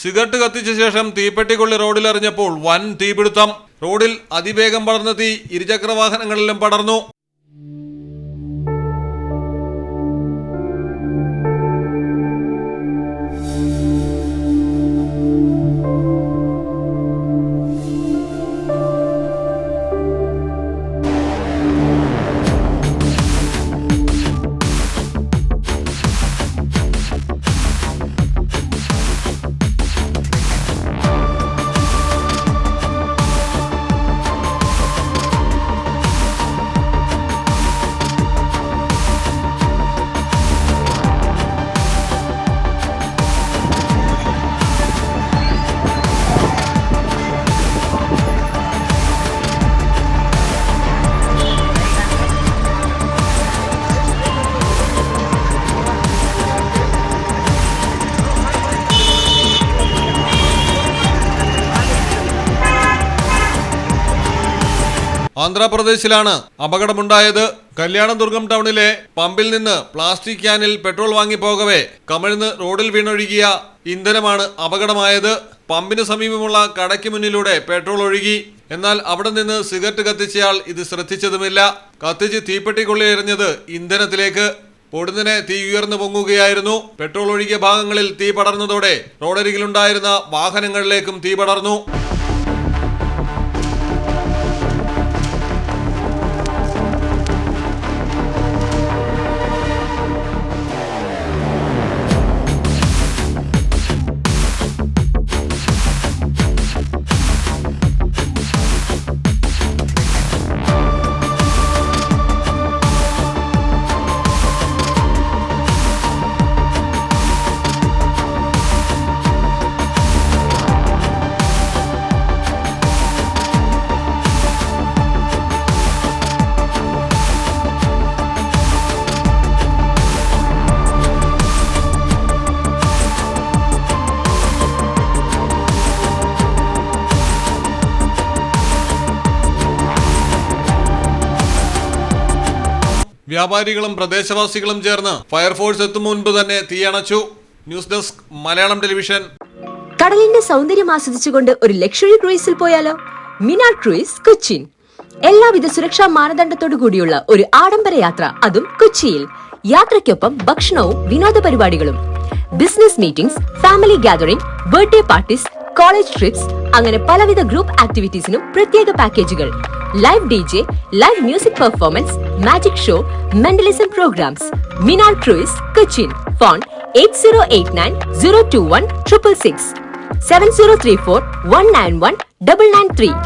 Cigarette കത്തിച്ച ശേഷം തീപ്പെട്ടിക്കൊള്ളി റോഡിലെറിഞ്ഞപ്പോൾ വൻ തീപിടുത്തം. റോഡിൽ അതിവേഗം പടർന്ന തീ ഇരുചക്ര വാഹനങ്ങളിലും പടർന്നു. ആന്ധ്രാപ്രദേശിലാണ് അപകടമുണ്ടായത്. കല്യാണദുർഗം ടൗണിലെ പമ്പിൽ നിന്ന് പ്ലാസ്റ്റിക് ക്യാനിൽ പെട്രോൾ വാങ്ങിപ്പോകവേ കമിഴ്ന്ന് റോഡിൽ വീണൊഴുകിയ ഇന്ധനമാണ് അപകടമായത്. പമ്പിന് സമീപമുള്ള കടയ്ക്ക് മുന്നിലൂടെ പെട്രോൾ ഒഴുകി. എന്നാൽ അവിടെ നിന്ന് സിഗരറ്റ് കത്തിച്ചയാൾ ഇത് ശ്രദ്ധിച്ചതുമില്ല. കത്തിച്ച് തീപ്പെട്ടിക്കൊള്ളി എറിഞ്ഞത് ഇന്ധനത്തിലേക്ക്. പൊടുന്നനെ തീ ഉയർന്നു പൊങ്ങുകയായിരുന്നു. പെട്രോൾ ഒഴുകിയ ഭാഗങ്ങളിൽ തീ പടർന്നതോടെ റോഡരികിലുണ്ടായിരുന്ന വാഹനങ്ങളിലേക്കും തീ പടർന്നു. വ്യാപാരികളും പ്രദേശവാസികളും ചേർന്ന് ഫയർഫോഴ്സ് എത്തും മുൻപ് തന്നെ തീയണച്ചു. News desk Malayalam television. കടലിന്റെ സൗന്ദര്യം ആസ്വദിച്ചുകൊണ്ട് ഒരു ലക്ഷറി ക്രൂയിസിൽ പോയാലോ? മിനാർ ക്രൂയിസ് കൊച്ചിൻ. എല്ലാവിധ സുരക്ഷാ മാനദണ്ഡത്തോടു കൂടിയുള്ള ഒരു ആഡംബര യാത്ര, അതും കൊച്ചിയിൽ. യാത്രയ്ക്കൊപ്പം ഭക്ഷണവും വിനോദ പരിപാടികളും, business meetings, family gathering, birthday parties, college trips, അങ്ങനെ പലവിധ ഗ്രൂപ്പ് ആക്ടിവിറ്റീസിനും പ്രത്യേക പാക്കേജുകൾ. Live DJ, live music performance, magic show, mentalism programs. Minar cruise Cochin. Phone 8089 021 666 7034 191 993.